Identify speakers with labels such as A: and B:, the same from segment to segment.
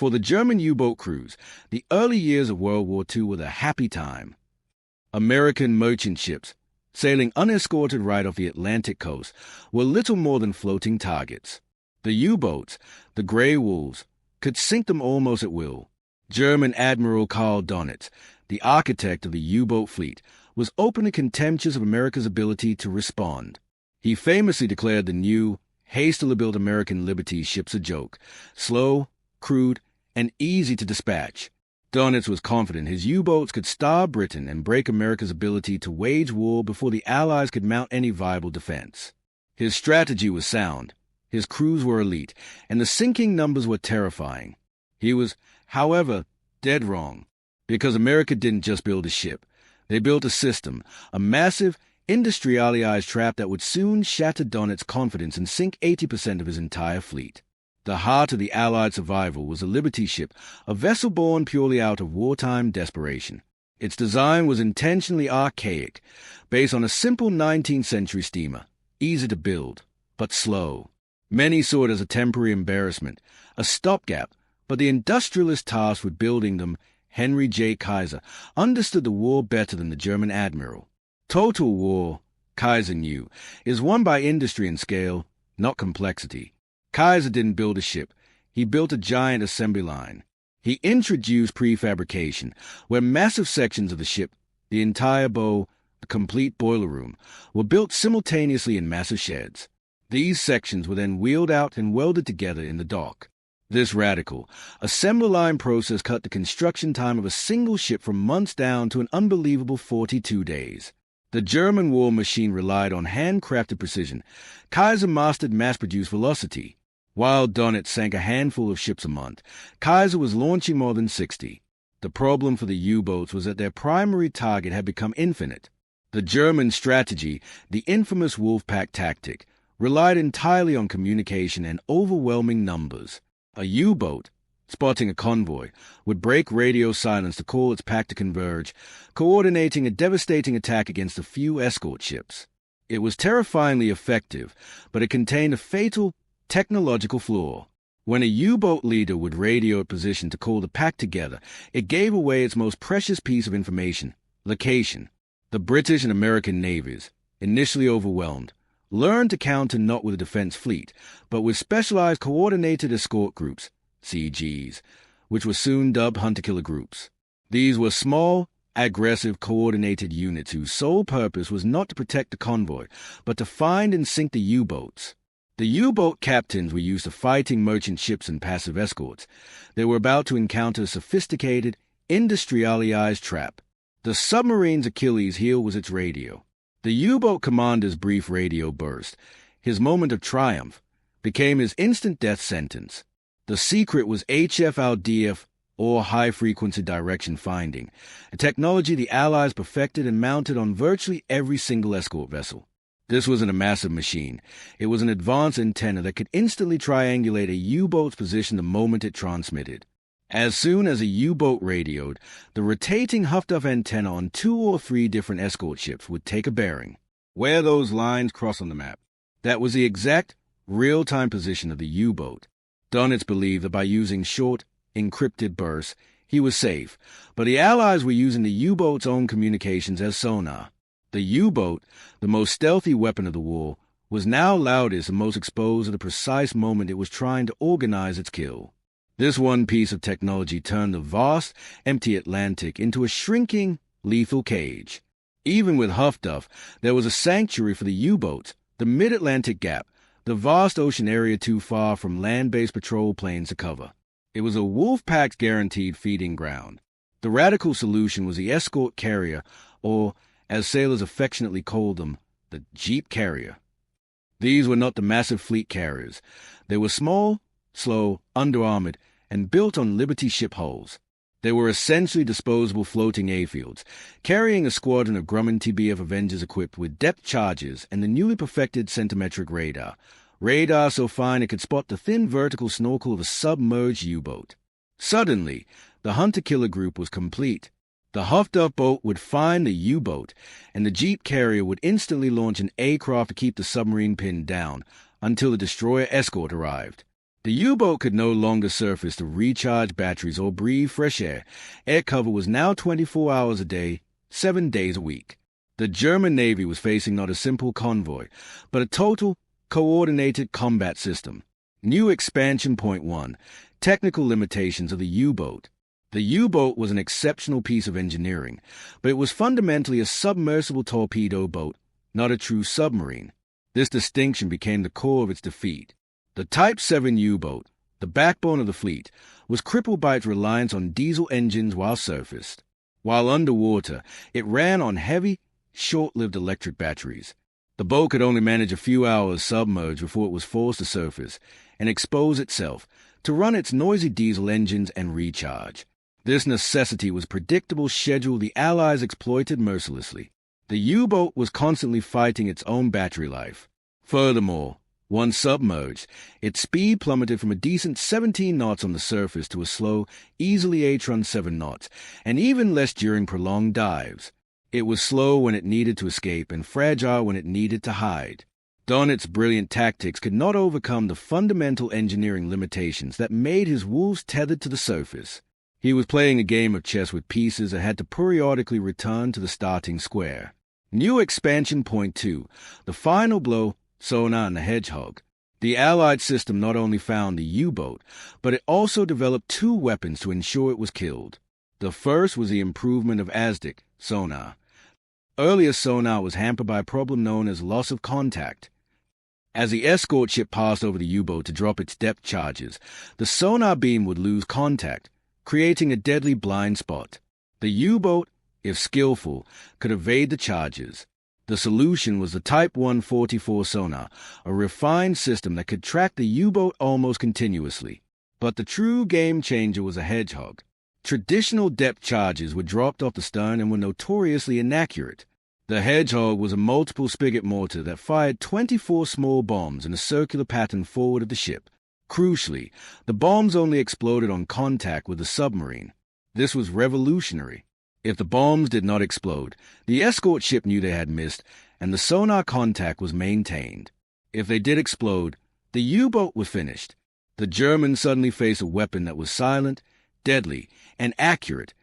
A: For the German U-boat crews, the early years of World War II were the happy time. American merchant ships, sailing unescorted right off the Atlantic coast, were little more than floating targets. The U-boats, the Grey Wolves, could sink them almost at will. German Admiral Karl Donitz, the architect of the U-boat fleet, was openly contemptuous of America's ability to respond. He famously declared the new, hastily built American Liberty ships a joke, slow, crude, and easy to dispatch. Donitz was confident his U-boats could starve Britain and break America's ability to wage war before the Allies could mount any viable defense. His strategy was sound, his crews were elite, and the sinking numbers were terrifying. He was, however, dead wrong, because America didn't just build a ship. They built a system, a massive, industrialized trap that would soon shatter Donitz's confidence and sink 80% of his entire fleet. The heart of the Allied survival was a Liberty ship, a vessel born purely out of wartime desperation. Its design was intentionally archaic, based on a simple 19th century steamer, easy to build, but slow. Many saw it as a temporary embarrassment, a stopgap, but the industrialist tasked with building them, Henry J. Kaiser, understood the war better than the German admiral. Total war, Kaiser knew, is won by industry and scale, not complexity. Kaiser didn't build a ship. He built a giant assembly line. He introduced prefabrication, where massive sections of the ship, the entire bow, the complete boiler room, were built simultaneously in massive sheds. These sections were then wheeled out and welded together in the dock. This radical, assembly line process cut the construction time of a single ship from months down to an unbelievable 42 days. The German war machine relied on handcrafted precision. Kaiser mastered mass-produced velocity. While Donitz sank a handful of ships a month, Kaiser was launching more than 60. The problem for the U-boats was that their primary target had become infinite. The German strategy, the infamous Wolfpack tactic, relied entirely on communication and overwhelming numbers. A U-boat, spotting a convoy, would break radio silence to call its pack to converge, coordinating a devastating attack against a few escort ships. It was terrifyingly effective, but it contained a fatal technological flaw. When a U-boat leader would radio a position to call the pack together, it gave away its most precious piece of information, location. The British and American navies, initially overwhelmed, learned to counter not with a defense fleet, but with specialized coordinated escort groups, CGs, which were soon dubbed hunter-killer groups. These were small, aggressive, coordinated units whose sole purpose was not to protect the convoy, but to find and sink the U-boats. The U-boat captains were used to fighting merchant ships and passive escorts. They were about to encounter a sophisticated, industrialized trap. The submarine's Achilles heel was its radio. The U-boat commander's brief radio burst, his moment of triumph, became his instant death sentence. The secret was HFLDF, or high-frequency direction finding, a technology the Allies perfected and mounted on virtually every single escort vessel. This wasn't a massive machine. It was an advanced antenna that could instantly triangulate a U-boat's position the moment it transmitted. As soon as a U-boat radioed, the rotating Huff-Duff antenna on 2 or 3 different escort ships would take a bearing. Where those lines cross on the map, that was the exact, real-time position of the U-boat. Donitz believed that by using short, encrypted bursts, he was safe, but the Allies were using the U-boat's own communications as sonar. The U-boat, the most stealthy weapon of the war, was now loudest and most exposed at the precise moment it was trying to organize its kill. This one piece of technology turned the vast, empty Atlantic into a shrinking, lethal cage. Even with Huff-Duff, there was a sanctuary for the U-boats, the mid-Atlantic gap, the vast ocean area too far from land-based patrol planes to cover. It was a Wolfpack's guaranteed feeding ground. The radical solution was the escort carrier, or, as sailors affectionately called them, the Jeep carrier. These were not the massive fleet carriers. They were small, slow, under-armored, and built on Liberty ship hulls. They were essentially disposable floating A-fields, carrying a squadron of Grumman TBF Avengers equipped with depth charges and the newly perfected centimetric radar. Radar so fine it could spot the thin vertical snorkel of a submerged U-boat. Suddenly, the hunter-killer group was complete. The Huff-Duff boat would find the U-boat, and the Jeep carrier would instantly launch an A-craft to keep the submarine pinned down until the destroyer escort arrived. The U-boat could no longer surface to recharge batteries or breathe fresh air. Air cover was now 24 hours a day, 7 days a week. The German Navy was facing not a simple convoy, but a total, coordinated combat system. New expansion point 1. Technical limitations of the U-boat. The U-boat was an exceptional piece of engineering, but it was fundamentally a submersible torpedo boat, not a true submarine. This distinction became the core of its defeat. The Type 7 U-boat, the backbone of the fleet, was crippled by its reliance on diesel engines while surfaced. While underwater, it ran on heavy, short-lived electric batteries. The boat could only manage a few hours submerged before it was forced to surface and expose itself to run its noisy diesel engines and recharge. This necessity was a predictable schedule the Allies exploited mercilessly. The U-boat was constantly fighting its own battery life. Furthermore, once submerged, its speed plummeted from a decent 17 knots on the surface to a slow, easily run 7 knots, and even less during prolonged dives. It was slow when it needed to escape and fragile when it needed to hide. Donit's brilliant tactics could not overcome the fundamental engineering limitations that made his wolves tethered to the surface. He was playing a game of chess with pieces that had to periodically return to the starting square. New expansion point 2. The final blow, sonar and the hedgehog. The Allied system not only found the U-boat, but it also developed 2 weapons to ensure it was killed. The first was the improvement of ASDIC, sonar. Earlier sonar was hampered by a problem known as loss of contact. As the escort ship passed over the U-boat to drop its depth charges, the sonar beam would lose contact, creating a deadly blind spot. The U-boat, if skillful, could evade the charges. The solution was the Type 144 sonar, a refined system that could track the U-boat almost continuously. But the true game-changer was a hedgehog. Traditional depth charges were dropped off the stern and were notoriously inaccurate. The hedgehog was a multiple spigot mortar that fired 24 small bombs in a circular pattern forward of the ship. Crucially, the bombs only exploded on contact with the submarine. This was revolutionary. If the bombs did not explode, the escort ship knew they had missed, and the sonar contact was maintained. If they did explode, the U-boat was finished. The Germans suddenly faced a weapon that was silent, deadly, and accurate.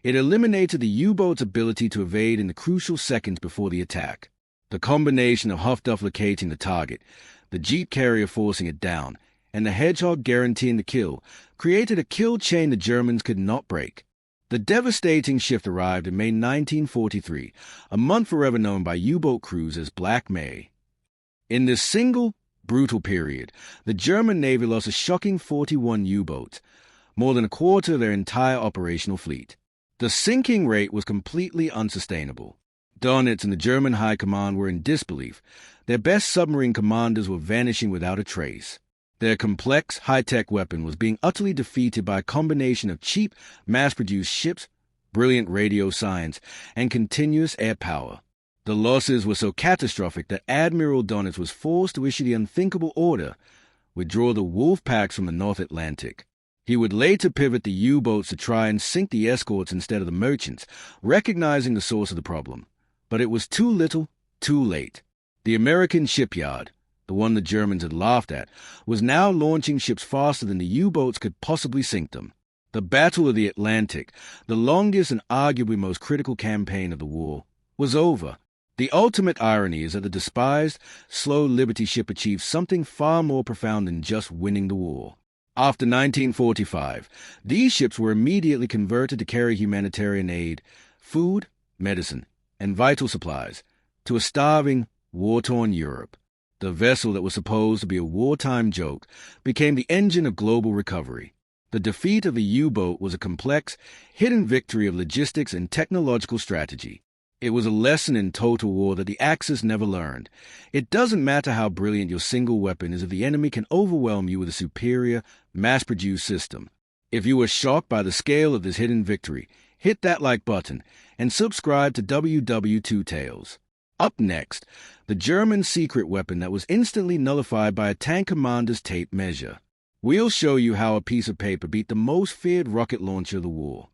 A: It eliminated the U-boat's ability to evade in the crucial seconds before the attack. The combination of Huff-Duff locating the target, the jeep carrier forcing it down, and the hedgehog guaranteeing the kill created a kill chain the Germans could not break. The devastating shift arrived in May 1943, a month forever known by U-boat crews as Black May. In this single, brutal period, the German Navy lost a shocking 41 U-boats, more than a quarter of their entire operational fleet. The sinking rate was completely unsustainable. Donitz and the German High Command were in disbelief. Their best submarine commanders were vanishing without a trace. Their complex, high-tech weapon was being utterly defeated by a combination of cheap, mass-produced ships, brilliant radio science, and continuous air power. The losses were so catastrophic that Admiral Donitz was forced to issue the unthinkable order, withdraw the wolf packs from the North Atlantic. He would later pivot the U-boats to try and sink the escorts instead of the merchants, recognizing the source of the problem. But it was too little, too late. The American shipyard, the one the Germans had laughed at, was now launching ships faster than the U-boats could possibly sink them. The Battle of the Atlantic, the longest and arguably most critical campaign of the war, was over. The ultimate irony is that the despised, slow Liberty ship achieved something far more profound than just winning the war. After 1945, these ships were immediately converted to carry humanitarian aid, food, medicine, and vital supplies to a starving, war-torn Europe. The vessel that was supposed to be a wartime joke became the engine of global recovery. The defeat of the U-boat was a complex, hidden victory of logistics and technological strategy. It was a lesson in total war that the Axis never learned. It doesn't matter how brilliant your single weapon is if the enemy can overwhelm you with a superior, mass-produced system. If you were shocked by the scale of this hidden victory, hit that like button and subscribe to WW2 Tales. Up next, the German secret weapon that was instantly nullified by a tank commander's tape measure. We'll show you how a piece of paper beat the most feared rocket launcher of the war.